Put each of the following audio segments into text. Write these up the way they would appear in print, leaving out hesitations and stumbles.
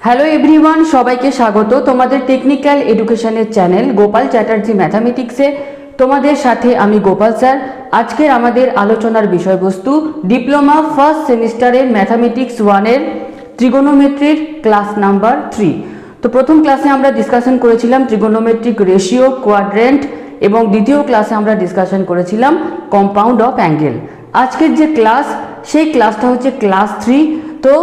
Hello everyone, সবাইকে স্বাগত তোমাদের টেকনিক্যাল এডুকেশনের চ্যানেল গোপাল চ্যাটার্জি ম্যাথামেটিক্সে। তোমাদের সাথে আমি গোপাল স্যার। আজকের আমাদের আলোচনার বিষয়বস্তু ডিপ্লোমা ফার্স্ট সেমিস্টারের ম্যাথামেটিক্স 1-এর ট্রিগোনোমেট্রির ক্লাস নাম্বার 3। তো প্রথম ক্লাসে আমরা ডিসকাশন করেছিলাম ট্রিগোনোমেট্রিক রেশিও, কোয়াড্রেন্ট, এবং দ্বিতীয় ক্লাসে আমরা ডিসকাশন করেছিলাম কম্পাউন্ড অফ অ্যাঙ্গেল। আজকের যে ক্লাস, সেই ক্লাসটা হচ্ছে ক্লাস 3। তো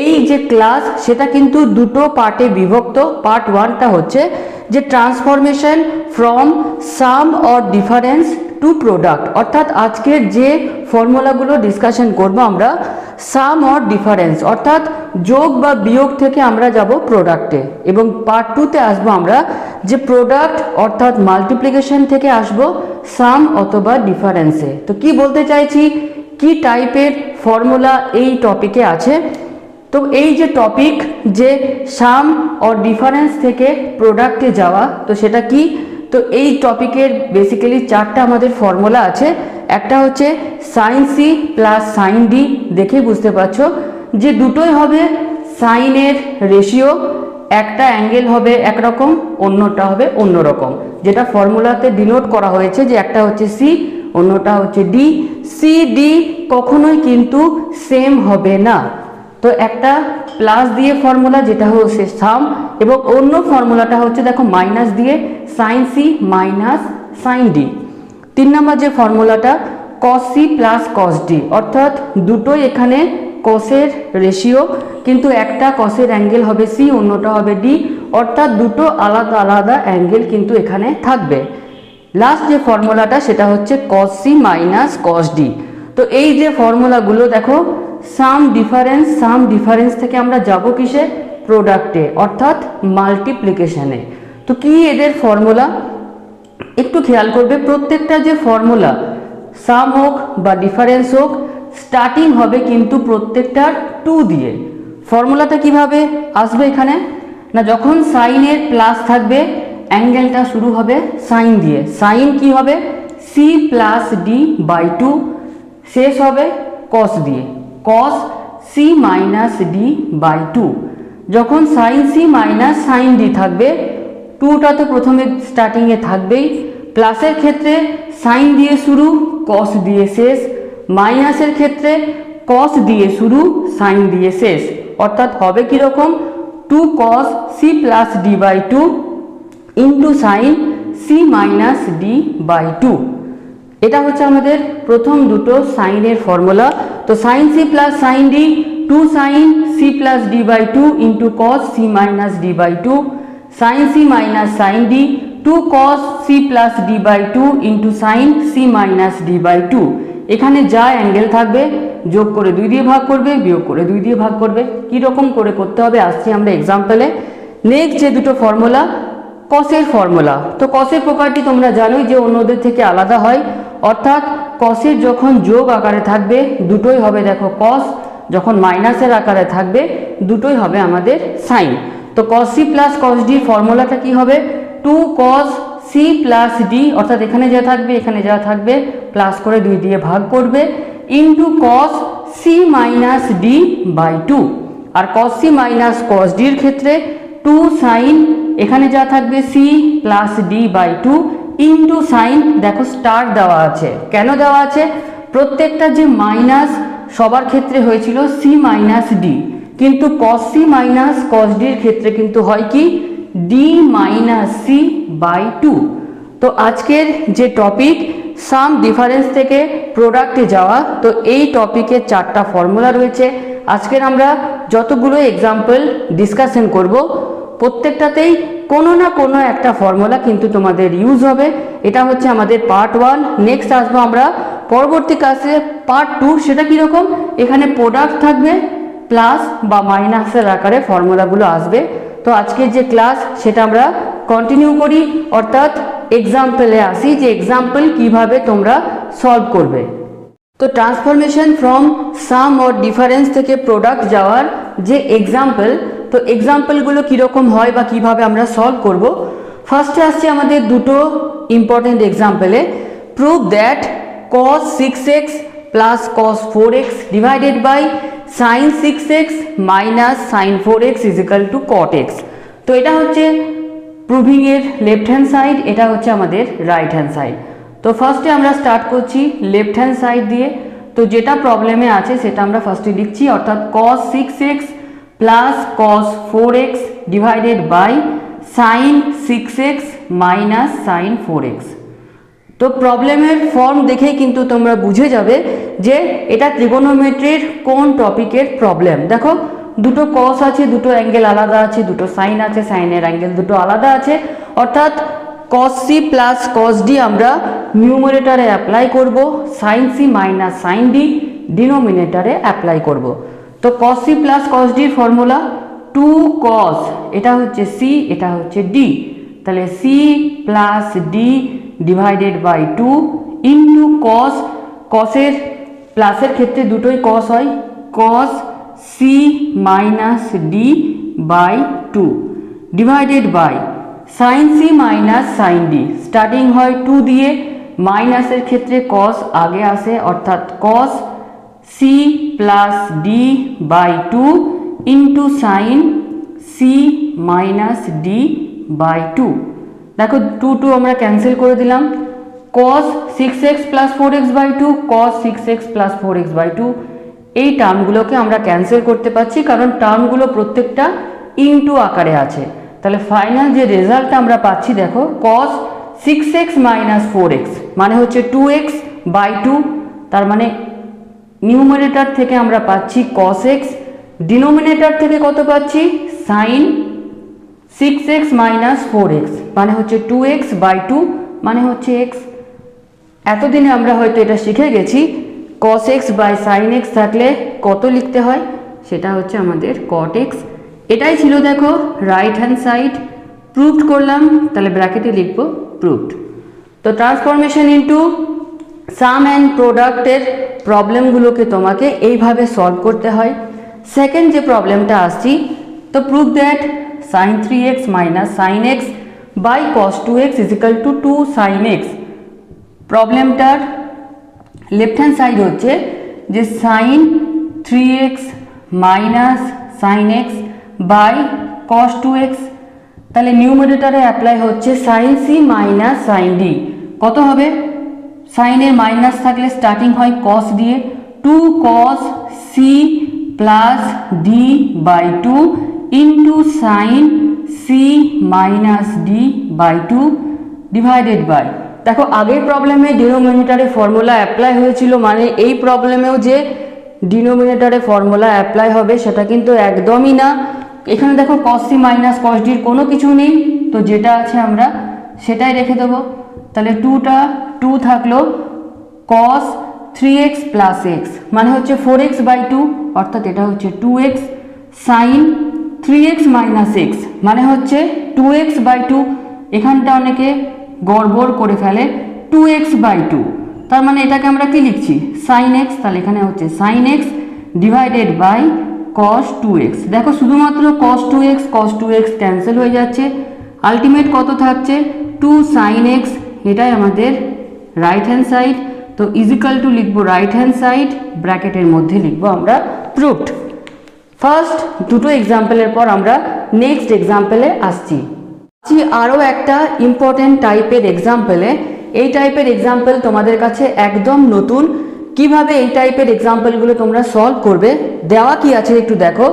এই যে ক্লাস সেটা কিন্তু দুটো পার্টে বিভক্ত। পার্ট 1টা হচ্ছে যে transformation from sum or difference to product, অর্থাৎ আজকের যে ফর্মুলাগুলো ডিসকাশন করব আমরা সাম অর ডিফারেন্স, অর্থাৎ যোগ বা বিয়োগ থেকে আমরা যাব প্রোডাক্টে। এবং পার্ট 2তে আসবো আমরা যে প্রোডাক্ট অর্থাৎ মাল্টিপ্লিকেশন থেকে আসব সাম অথবা ডিফারেন্সে। তো কি বলতে চাইছি, কি টাইপের ফর্মুলা এই টপিকে আছে। তো এই যে টপিক যে সাম অর ডিফারেন্স থেকে প্রোডাক্টে যাওয়া, তো সেটা কি, তো এই টপিকের বেসিক্যালি 4টা আমাদের ফর্মুলা আছে। একটা হচ্ছে sine C plus sine D, দেখে বুঝতে পারছো যে দুটোই হবে সাইনের রেশিও। একটা অ্যাঙ্গেল হবে একরকম, অন্যটা হবে অন্যরকম, যেটা ফর্মুলাতে ডিনোট করা হয়েছে যে একটা হচ্ছে সি, অন্যটা হচ্ছে ডি। সি ডি কখনোই কিন্তু সেম হবে না। তো একটা প্লাস দিয়ে ফর্মুলা যেটা হচ্ছে সাম, এবং অন্য ফর্মুলাটা হচ্ছে দেখো মাইনাস দিয়ে sine C minus sine D. 3 নম্বর যে ফর্মুলাটা cos C plus cos D, অর্থাৎ দুটোই এখানে কসের রেশিও, কিন্তু একটা কসের অ্যাঙ্গেল হবে সি, অন্যটা হবে ডি, অর্থাৎ দুটো আলাদা আলাদা অ্যাঙ্গেল কিন্তু এখানে থাকবে। লাস্ট যে ফর্মুলাটা সেটা হচ্ছে cos C minus cos D. তো এই যে ফর্মুলাগুলো দেখো সাম ডিফারেন্স থেকে আমরা যাব কিসে, প্রোডাক্টে, অর্থাৎ মাল্টিপ্লিকেশনে। তো কি এদের ফর্মুলা একটু খেয়াল করবে, প্রত্যেকটা যে ফর্মুলা সাম হোক বা ডিফারেন্স হোক স্টার্টিং হবে কিন্তু প্রত্যেকটার 2 দিয়ে। ফর্মুলাটা কিভাবে আসবে এখানে না, যখন সাইনের প্লাস থাকবে অ্যাঙ্গেলটা শুরু হবে সাইন দিয়ে। সাইন কি হবে সি প্লাস ডি বাই 2, শেষ হবে কস দিয়ে, cos C minus D by 2। যখন sine C minus sine D থাকবে, 2টা তো প্রথমে স্টার্টিংয়ে থাকবেই। প্লাসের ক্ষেত্রে সাইন দিয়ে শুরু কস দিয়ে শেষ, মাইনাসের ক্ষেত্রে কস দিয়ে শুরু সাইন দিয়ে শেষ, অর্থাৎ হবে কীরকম 2 cos C plus D by 2 into sine C minus D by 2। এটা হচ্ছে আমাদের প্রথম দুটো সাইনের ফর্মুলা। তো sine C plus sine D 2 sine C plus D by 2 into cos C minus D by 2, sine C minus sine D 2 cos C plus D by 2 into sine C minus D by 2। এখানে যা angle থাকবে যোগ করে 2 দিয়ে ভাগ করবে, বিয়োগ করে 2 দিয়ে ভাগ করবে। কীরকম করে করতে হবে আসছি আমরা এক্সাম্পলে। নেক্সট যে দুটো ফর্মুলা কসের ফর্মুলা, তো কসের প্রপার্টি তোমরা জানোই যে অন্যদের থেকে আলাদা হয়, অর্থাৎ কসের যখন যোগ আকারে থাকবে দুটোই হবে দেখো কস, যখন মাইনাসের আকারে থাকবে দুটোই হবে আমাদের সাইন। তো কস সি প্লাস কস ডির ফর্মুলাটা কি হবে 2 cos সি প্লাস ডি, অর্থাৎ এখানে যা থাকবে এখানে যা থাকবে প্লাস করে 2 দিয়ে ভাগ করবে, into cos C minus D by 2। আর কস সি মাইনাস কস ডির ক্ষেত্রে 2 সাইন, এখানে যা থাকবে C plus D by 2 into sine, দেখো স্টার দেওয়া আছে, কেন দেওয়া আছে, প্রত্যেকটা যে মাইনাস সবার ক্ষেত্রে হয়েছিল সি মাইনাস ডি, কিন্তু কস সি মাইনাস কস ডির ক্ষেত্রে কিন্তু হয় কি ডি মাইনাস সি বাই 2। তো আজকের যে টপিক সাম ডিফারেন্স থেকে প্রোডাক্টে যাওয়া, তো এই টপিকে 4টা ফর্মুলা রয়েছে। আজকের আমরা যতগুলো এক্সাম্পল ডিসকাশন করব প্রত্যেকটাতেই কোনো না কোনো একটা ফর্মুলা কিন্তু তোমাদের ইউজ হবে। এটা হচ্ছে আমাদের পার্ট 1। নেক্সট আসবো আমরা পরবর্তী ক্লাসে পার্ট 2, সেটা কীরকম, এখানে প্রোডাক্ট থাকবে প্লাস বা মাইনাসের আকারে ফর্মুলাগুলো আসবে। তো আজকের যে ক্লাস সেটা আমরা কন্টিনিউ করি, অর্থাৎ এক্সাম্পলে আসি যে এক্সাম্পল কিভাবে তোমরা সলভ করবে। তো transformation from sum or difference থেকে প্রোডাক্ট যাওয়ার যে এক্সাম্পল, তো এক্সাম্পলগুলো কীরকম হয় বা কিভাবে আমরা সলভ করব। ফার্স্টে আসছে আমাদের দুটো ইম্পর্টেন্ট এক্সাম্পলে, prove that cos 6x plus cos 4x divided by sine 6x minus sine 4x is equal to cot x। তো এটা হচ্ছে প্রুভিং এর লেফট হ্যান্ড সাইড, এটা হচ্ছে আমাদের রাইট হ্যান্ড সাইড। তো ফার্স্টে আমরা স্টার্ট করছি লেফট হ্যান্ড সাইড দিয়ে। তো যেটা প্রবলেমে আছে সেটা আমরা ফার্স্টে লিখছি, অর্থাৎ cos 6x plus cos 4x divided by sine 6x minus sine 4x। তো প্রবলেমের ফর্ম দেখেই কিন্তু তোমরা বুঝে যাবে যে এটা ত্রিগোনোমেট্রির কোন টপিকের প্রবলেম। দেখো দুটো cos আছে, দুটো অ্যাঙ্গেল আলাদা আছে, দুটো সাইন আছে, সাইনের অ্যাঙ্গেল দুটো আলাদা আছে, অর্থাৎ cos c plus cos d আমরা নিউমারেটরে অ্যাপ্লাই করব, sine c minus sine d ডিনোমিনেটরে অ্যাপ্লাই করব। তো cos c plus cos d এর ফর্মুলা 2 cos, এটা হচ্ছে c, এটা হচ্ছে d, তাহলে c plus d divided by 2 into cos, cosের প্লাসের ক্ষেত্রে দুটোই cos হয়, cos c minus d by 2 divided by sine c minus sine d, starting হয় 2 দিয়ে, মাইনাসের ক্ষেত্রে cos আগে আসে, অর্থাৎ cos c plus d by 2 into sine c minus d by 2। দেখো 2 আমরা ক্যান্সেল করে দিলাম, cos 6x plus 4x by 2 cos 6x plus 4x by 2, এই টার্মগুলোকে আমরা ক্যান্সেল করতে পারছি কারণ টার্মগুলো প্রত্যেকটা ইনটু আকারে আছে। তাহলে ফাইনাল যে রেজাল্টটা আমরা পাচ্ছি দেখো cos 6x মাইনাস 4x মানে হচ্ছে 2x বাই 2, তার মানে নিউমারেটর থেকে আমরা পাচ্ছি cos x, ডিনোমিনেটর থেকে কত পাচ্ছি সাইন 6x মাইনাস 4x মানে হচ্ছে 2x বাই 2 মানে হচ্ছে x। এতদিনে আমরা হয়তো এটা শিখে গেছি cos x by sine x থাকলে কত লিখতে হয়, সেটা হচ্ছে আমাদের cot x। এটাই ছিল দেখো রাইট হ্যান্ড সাইড, প্রুভড করলাম, তাহলে ব্র্যাকেটে লিখব প্রুভড। তো ট্রান্সফরমেশন ইনটু সাম অ্যান্ড প্রোডাক্টের প্রবলেমগুলোকে তোমাকে এইভাবে সলভ করতে হয়। সেকেন্ড যে প্রবলেমটা আসছি, তো prove that sine 3x minus sine x by cos 2x is equal to 2 sine x। প্রবলেমটার লেফট হ্যান্ড সাইড হচ্ছে যে sine 3x minus sine x by cos 2x, তাহলে নিউমারেটরে অ্যাপ্লাই হচ্ছে sine c minus sine d, কত হবে সাইনের minus থাকলে স্টার্টিং হয় cos দিয়ে, 2 cos c plus d by 2 into sine c minus d by 2 divided by, দেখো আগের প্রবলেমে ডিনোমিনেটরে ফর্মুলা অ্যাপ্লাই হয়েছিল, মানে এই প্রবলেমেও যে ডিনোমিনেটরে ফর্মুলা অ্যাপ্লাই হবে সেটা কিন্তু একদমই না। এখানে দেখো cos c minus cos d কোনো কিছু নেই, তো যেটা আছে আমরা সেটাই রেখে দেবো। তাহলে 2 থাকলো cos 3x প্লাস x মানে হচ্ছে 4x বাই 2, অর্থাৎ এটা হচ্ছে 2x, sign 3x minus x মানে হচ্ছে 2x বাই 2, এখানটা অনেকে গড়বড় করে ফেলে 2x বাই 2, তার মানে এটাকে আমরা কি লিখছি সাইন x, তাহলে এখানে হচ্ছে sine x divided by cos 2x। দেখো শুধুমাত্র cos 2x ক্যান্সেল হয়ে যাচ্ছে, আলটিমেট কত থাকছে 2 সাইন x, এটাই আমাদের রাইট হ্যান্ড সাইড। তো ইজিক্যাল টু লিখবো রাইট হ্যান্ড সাইড, ব্র্যাকেটের মধ্যে লিখবো আমরা প্রুভড। ফার্স্ট দুটো এক্সাম্পলের পর আমরা নেক্সট এক্সাম্পলে আসছি। আরও একটা ইম্পর্টেন্ট টাইপের এক্সাম্পলে, এই টাইপের এক্সাম্পল তোমাদের কাছে একদম নতুন, কিভাবে এই টাইপের এক্সাম্পলগুলো তোমরা সলভ করবে দেওয়া কি আছে একটু দেখো।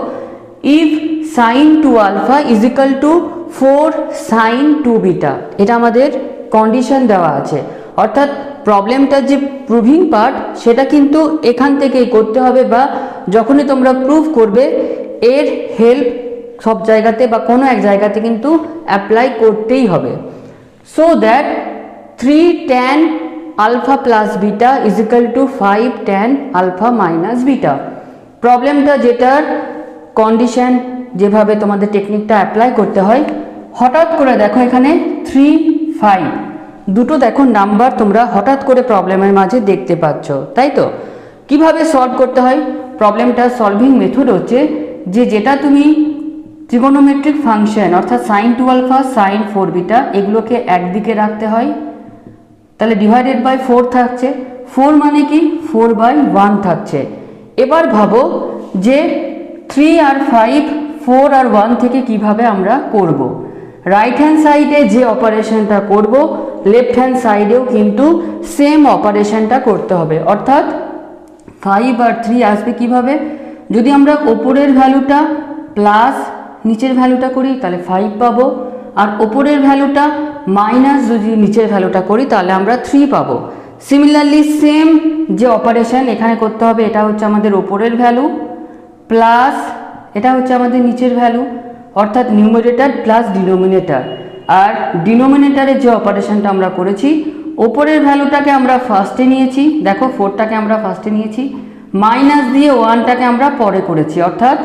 If sine 2 alpha is equal to 4 sine 2 beta, এটা আমাদের কন্ডিশন দেওয়া আছে, অর্থাৎ প্রবলেমটার যে প্রুভিং পার্ট সেটা কিন্তু এখান থেকেই করতে হবে, বা যখনই তোমরা প্রুভ করবে এর হেল্প সব জায়গাতে বা কোনো এক জায়গাতে কিন্তু অ্যাপ্লাই করতেই হবে। So that 3 tan alpha plus beta is equal to 5 tan alpha minus beta. প্রবলেমটা যেটার কন্ডিশন যেভাবে তোমাদের টেকনিকটা অ্যাপ্লাই করতে হয়, হঠাৎ করে দেখো এখানে 3 5 দুটো দেখো নাম্বার তোমরা হঠাৎ করে প্রবলেমের মাঝে দেখতে পাচ্ছ, তাই তো কিভাবে সলভ করতে হয়। প্রবলেমটা সলভিং মেথড হচ্ছে যে যেটা তুমি ট্রিগোনোমেট্রিক ফাংশন অর্থাৎ সাইন 2 আলফা সাইন 4 বিটা এগুলোকে একদিকে রাখতে হয়, তাহলে ডিভাইডেড বাই 4 থাকছে, 4 মানে কি 4/1 থাকছে। এবার ভাবো যে 3 আর 5 4 আর 1 থেকে কিভাবে আমরা করব। রাইট হ্যান্ড সাইডে যে অপারেশনটা করব লেফট হ্যান্ড সাইডেও কিন্তু সেম অপারেশনটা করতে হবে, অর্থাৎ 5 আর 3 আসবে কিভাবে, যদি আমরা ওপরের ভ্যালুটা প্লাস নিচের ভ্যালুটা করি তাহলে 5 পাবো, আর ওপরের ভ্যালুটা মাইনাস যদি নিচের ভ্যালুটা করি তাহলে আমরা 3 পাবো। সিমিলারলি সেম যে অপারেশন এখানে করতে হবে, এটা হচ্ছে আমাদের ওপরের ভ্যালু প্লাস এটা হচ্ছে আমাদের নিচের ভ্যালু, অর্থাৎ নিউমারেটর প্লাস ডিনোমিনেটর। আর ডিনোমিনেটরের যে অপারেশনটা আমরা করেছি, ওপরের ভ্যালুটাকে আমরা ফার্স্টে নিয়েছি, দেখো 4টাকে আমরা ফার্স্টে নিয়েছি, মাইনাস দিয়ে 1টাকে আমরা পরে করেছি, অর্থাৎ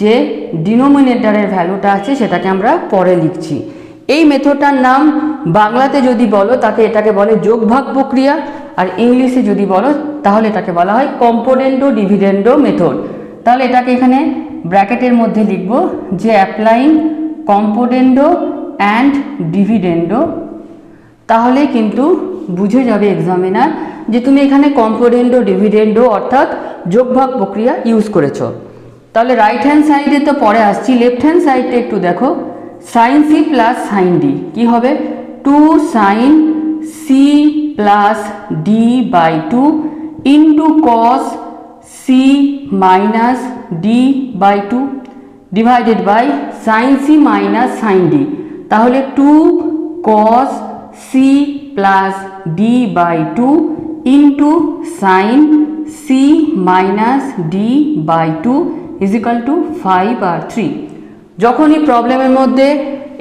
যে ডিনোমিনেটরের ভ্যালুটা আছে সেটাকে আমরা পরে লিখছি। এই মেথডটার নাম বাংলাতে যদি বলো তাকে এটাকে বলে যোগভাগ প্রক্রিয়া, আর ইংলিশে যদি বলো তাহলে এটাকে বলা হয় কম্পোনেন্ডো ডিভিডেন্ডো মেথড। তাহলে এটাকে এখানে ব্র্যাকেটের মধ্যে লিখব যে অ্যাপ্লাইং কম্পোনেন্ডো অ্যান্ড ডিভিডেন্ডো, তাহলে কিন্তু বুঝে যাবে এক্সামিনার যে তুমি এখানে কম্পোনেন্ডো ডিভিডেন্ডো অর্থাৎ যোগভাগ প্রক্রিয়া ইউজ করেছো। তাহলে রাইট হ্যান্ড সাইডে তো পরে আসছি, লেফট হ্যান্ড সাইডটা একটু দেখো, sine C plus sine D কি হবে, 2 sine C plus D by 2 into cos C minus D by 2 divided by sine C minus sine D, তাহলে 2 cos C plus D by 2 into sine C minus D by 2 is equal to 5 আর 3। যখনই প্রবলেমের মধ্যে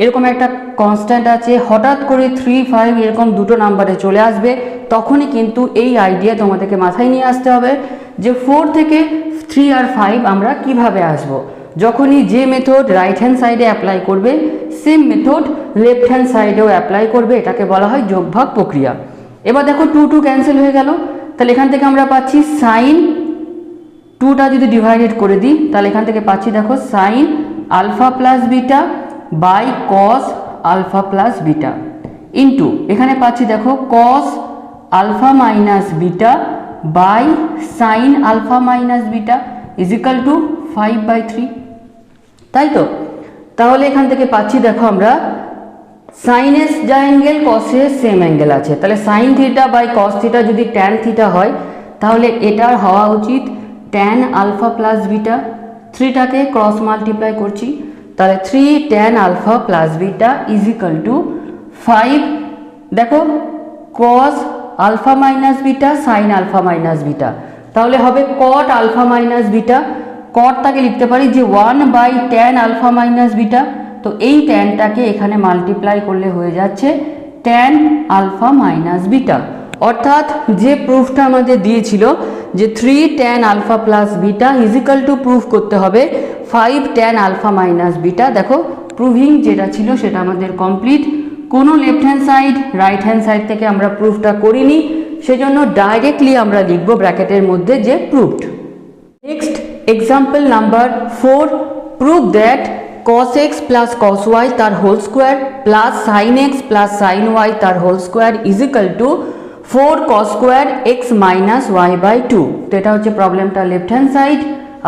এরকম একটা constant আছে, হঠাৎ করে 3, 5 এরকম দুটো নাম্বারে চলে আসবে, তখনই কিন্তু এই আইডিয়া তোমাদেরকে মাথায় নিয়ে আসতে হবে যে 4 থেকে 3 আর 5 আমরা কিভাবে আসব। যখনই যে মেথড রাইট হ্যান্ড সাইডে অ্যাপ্লাই করবে সেম মেথড লেফট হ্যান্ড সাইডেও অ্যাপ্লাই করবে, এটাকে বলা হয় যোগভাগ প্রক্রিয়া। এবার দেখো 2 2 ক্যান্সেল হয়ে গেল, তাহলে এখান থেকে আমরা পাচ্ছি সাইন 2টা যদি ডিভাইডেড করে দিই তাহলে এখান থেকে পাচ্ছি দেখো sine alpha plus beta by cos alpha plus beta into এখানে পাচ্ছি দেখো cos alpha minus beta by sine alpha minus beta is equal to 5/3, তাই তো। তাহলে এখান থেকে পাচ্ছি দেখো আমরা সাইনের যা অ্যাঙ্গেল কসের সেম অ্যাঙ্গেল আছে, তাহলে sine theta by cos theta যদি ট্যান থিটা হয় তাহলে এটার হওয়া উচিত ট্যান আলফা প্লাস বিটা। 3টাকে ক্রস মাল্টিপ্লাই করছি, তাহলে 3 tan alpha plus beta is equal to 5 দেখো cos alpha minus beta sine alpha minus beta, তাহলে হবে কট আলফা মাইনাস বিটা। কটটাকে লিখতে পারি যে 1/tan আলফা মাইনাস বিটা, তো এই ট্যানটাকে এখানে মাল্টিপ্লাই করলে হয়ে যাচ্ছে ট্যান আলফা মাইনাস বিটা, অর্থাৎ যে প্রুফটা আমাদের দিয়েছিল যে 3 tan alpha plus beta is equal to proof করতে হবে 5 tan আলফা মাইনাস বিটা। দেখো প্রুভিং যেটা ছিল সেটা আমাদের কমপ্লিট, কোনো left hand side right hand side থেকে আমরা প্রুফটা করিনি, সেজন্য ডাইরেক্টলি আমরা লিখব ব্র্যাকেটের মধ্যে যে proved. Next example number 4, prove that cos x plus cos y তার whole square plus sin x plus sin y তার whole square is equal to 4 cos square x minus y by 2। তো এটা হচ্ছে প্রবলেমটা লেফট হ্যান্ড সাইড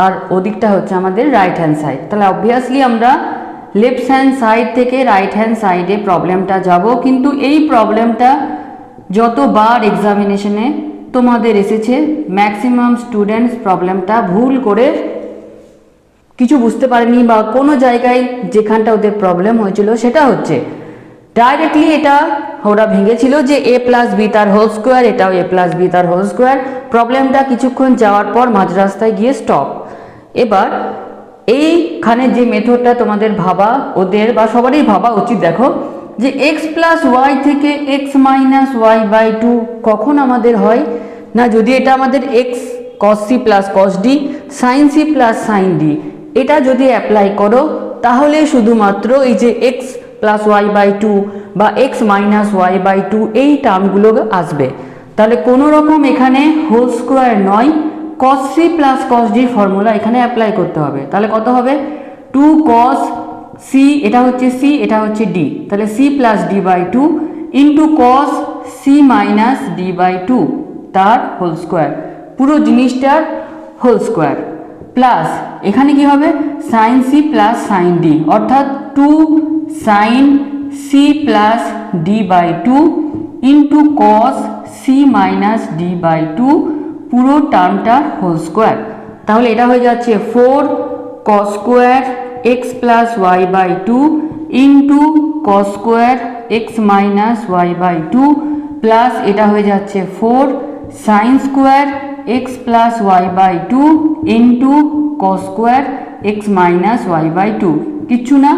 আর ওদিকটা হচ্ছে আমাদের right hand side. তাহলে অবভিয়াসলি আমরা লেফট হ্যান্ড সাইড থেকে রাইট হ্যান্ড সাইডে প্রবলেমটা যাব, কিন্তু এই প্রবলেমটা যতবার এক্সামিনেশনে তোমাদের এসেছে ম্যাক্সিমাম স্টুডেন্টস প্রবলেমটা ভুল করে কিছু বুঝতে পারেনি, বা কোনো জায়গায় যেখানটা ওদের প্রবলেম হয়েছিল সেটা হচ্ছে ডাইরেক্টলি এটা ওরা ভেঙেছিল যে a প্লাস বি তার হোল স্কোয়ার, এটাও a প্লাস বি তার হোল স্কোয়ার। প্রবলেমটা কিছুক্ষণ যাওয়ার পর মাঝ রাস্তায় গিয়ে স্টপ। এবার এইখানে যে মেথডটা তোমাদের ভাবা ওদের বা সবারই ভাবা উচিত, দেখো যে x প্লাস ওয়াই থেকে x মাইনাস ওয়াই বাই 2 কখন আমাদের হয় না, যদি এটা আমাদের x cos c plus cos d sin c plus sin d এটা যদি অ্যাপ্লাই করো তাহলে শুধুমাত্র এই যে x প্লাস ওয়াই বাই 2 বা x মাইনাস ওয়াই বাই 2 এই টার্মগুলো আসবে। তাহলে কোনো রকম এখানে হোল স্কোয়ার নয়, cos c plus cos d formula এখানে অ্যাপ্লাই করতে হবে। তাহলে কত হবে 2 cos c, এটা হচ্ছে c এটা হচ্ছে d, তাহলে c plus d by 2 into cos c minus d by 2 তার হোল স্কোয়ার, পুরো জিনিসটার হোল স্কোয়ার, প্লাস এখানে কি হবে sine C plus sine D, অর্থাৎ 2 sine C plus D by 2 into cos C minus D by 2 পুরো টার্মটার whole square. তাহলে এটা হয়ে যাচ্ছে 4 cos square X plus Y by 2 into cos square X minus Y by 2 plus এটা হয়ে যাচ্ছে 4 sine square X plus Y by 2 into cos square X minus Y by 2, কিচ্ছু না,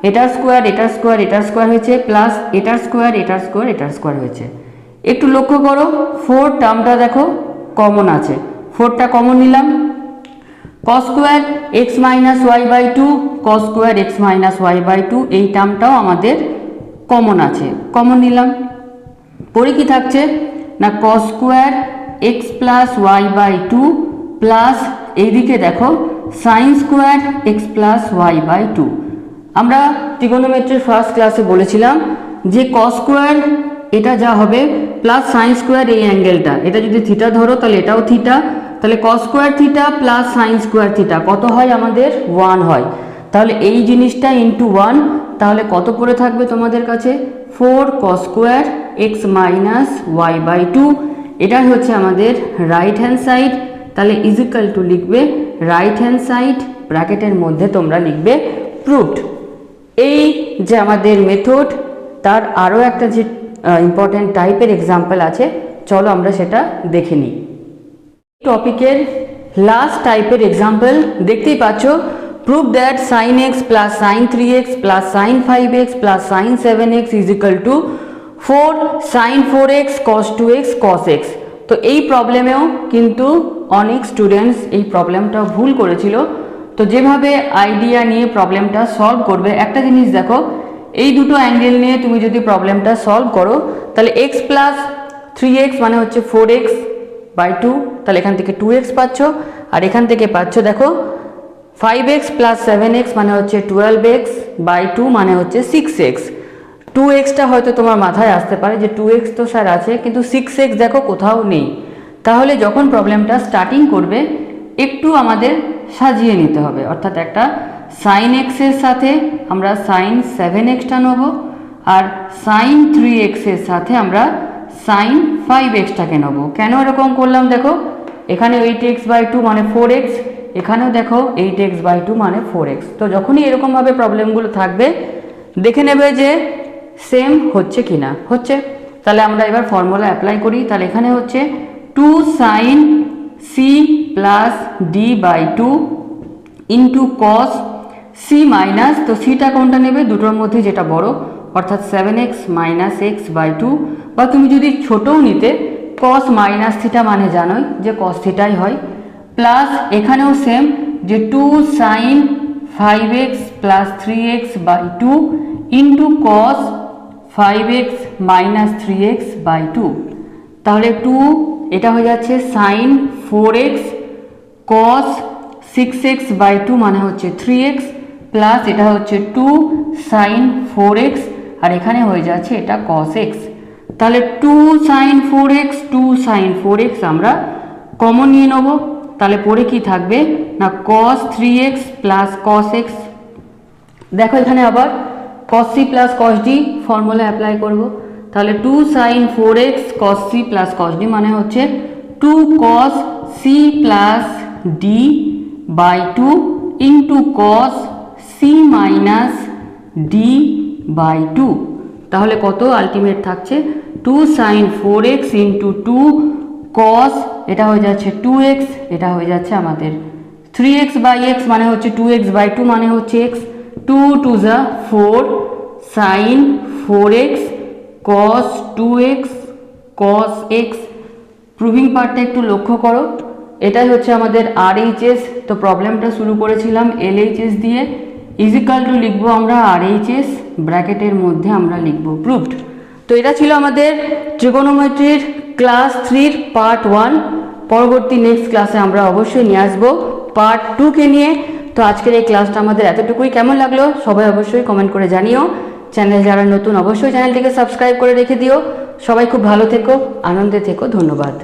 এটার স্কোয়ার এটার স্কোয়ার এটার স্কোয়ার হয়েছে, প্লাস এটার স্কোয়ার এটার স্কোয়ার এটার স্কোয়ার হয়েছে। একটু লক্ষ্য করো 4 টার্মটা দেখো কমন আছে, 4টা কমন নিলাম, cos square X minus Y by 2 cos square X minus Y by 2 এই টার্মটাও আমাদের কমন আছে, কমন নিলাম। পরে কি থাকছে না cos square X plus Y by 2 plus এইদিকে দেখো sine square X plus Y by 2। আমরা ট্রিগোনোমেট্রির ফার্স্ট ক্লাসে বলেছিলাম যে কস স্কোয়ার এটা যা হবে প্লাস সাইন স্কোয়ার এই অ্যাঙ্গেলটা, এটা যদি থিটা ধরো তাহলে এটাও থিটা, তাহলে cos square theta plus sine square theta কত হয় আমাদের 1 হয়। তাহলে এই জিনিসটা ইন্টু 1, তাহলে কত পড়ে থাকবে তোমাদের কাছে 4 cos square X minus Y by 2, এটা হচ্ছে আমাদের রাইট হ্যান্ড সাইড। তাহলে ইজিক্যাল টু লিখবে রাইট হ্যান্ড সাইড, ব্র্যাকেটের মধ্যে তোমরা লিখবে প্রুভড। এই যে আমাদের মেথড, তার আরও একটা যে ইম্পর্টেন্ট টাইপের এক্সাম্পল আছে, চলো আমরা সেটা দেখে নিই। টপিকের লাস্ট টাইপের এক্সাম্পল দেখতেই পাচ্ছ, prove that sine x plus sine 3x plus sine 5x plus sine 7x is equal to 4 sine 4x cos 2x cos x। তো এই প্রবলেমেও কিন্তু অনেক স্টুডেন্টস এই প্রবলেমটা ভুল করেছিল। তো যেভাবে আইডিয়া নিয়ে প্রবলেমটা সলভ করবে, একটা জিনিস দেখো, এই দুটো অ্যাঙ্গেল নিয়ে তুমি যদি প্রবলেমটা সলভ করো তাহলে x প্লাস 3x মানে হচ্ছে 4x বাই 2, তাহলে এখান থেকে 2x পাচ্ছ, আর এখান থেকে পাচ্ছ দেখো 5x প্লাস 7x মানে হচ্ছে 12x বাই 2 মানে হচ্ছে 6x। 2xটা হয়তো তোমার মাথায় আসতে পারে যে 2x তো স্যার আছে, কিন্তু 6x দেখো কোথাও নেই। তাহলে যখন প্রবলেমটা স্টার্টিং করবে একটু আমাদের সাজিয়ে নিতে হবে, অর্থাৎ একটা সাইন এক্সের সাথে আমরা সাইন 7xটা নেব, আর সাইন 3x এর সাথে আমরা সাইন 5xটাকে নেব। কেন এরকম করলাম দেখো, এখানে 8x বাই 2 মানে 4x, এখানেও দেখো 8x বাই 2 মানে 4x। তো যখনই এরকমভাবে প্রবলেমগুলো থাকবে দেখে নেবে যে সেম হচ্ছে কি না, হচ্ছে। তাহলে আমরা এবার ফর্মুলা অ্যাপ্লাই করি। তাহলে এখানে হচ্ছে 2 sine C plus D by 2 into cos C minus, তো সিটা কোনটা নেবে দুটোর মধ্যে যেটা বড়, অর্থাৎ 7x মাইনাস এক্স বাই 2, বা তুমি যদি ছোটও নিতে কস মাইনাস থিটা মানে জানোই যে কস থিটাই হয়, প্লাস এখানেও সেম যে 2 sine 5x plus 3x by 2 into cos 5x minus 3x by 2। তাহলে 2 এটা হয়ে যাচ্ছে sign 4x cos 6x by 2 মানে হচ্ছে 3x, প্লাস এটা হচ্ছে 2 সাইন 4x, আর এখানে হয়ে যাচ্ছে এটা cos x। তাহলে 2 সাইন 4x 2 সাইন 4x আমরা কমন নিয়ে নেব। তাহলে পরে কি থাকবে না cos 3x plus cos x। দেখো এখানে আবার cos c plus cos d formula apply করব। তাহলে 2 sine 4x cos c plus cos d মানে হচ্ছে 2 cos c plus d by 2 into cos c minus d by 2। তাহলে কত আলটিমেট থাকছে 2 সাইন 4x ইন্টু 2 cos, এটা হয়ে যাচ্ছে 2x, এটা হয়ে যাচ্ছে আমাদের 3x বাই x মানে হচ্ছে 2x বাই 2 মানে হচ্ছে x, 2 2 যা 4 sine 4x cos 2x cos x। Proving পার্টটা একটু লক্ষ্য করো, এটাই হচ্ছে আমাদের RHS। তো প্রবলেমটা শুরু করেছিলাম LHS দিয়ে, ইজিক্যাল টু লিখবো আমরা RHS, ব্র্যাকেটের মধ্যে আমরা লিখবো প্রুভড। তো এটা ছিল আমাদের ট্রিগোনোমেট্রির ক্লাস 3 পার্ট 1। পরবর্তী নেক্সট ক্লাসে আমরা অবশ্যই নিয়ে আসবো পার্ট 2কে নিয়ে। তো আজকের এই ক্লাসটা আমাদের এতটুকুই। কেমন লাগলো সবাই অবশ্যই কমেন্ট করে জানিও। চ্যানেল যারা নতুন অবশ্যই চ্যানেলটিকে সাবস্ক্রাইব করে রেখে দিও। সবাই খুব ভালো থেকো, আনন্দে থেকো, ধন্যবাদ।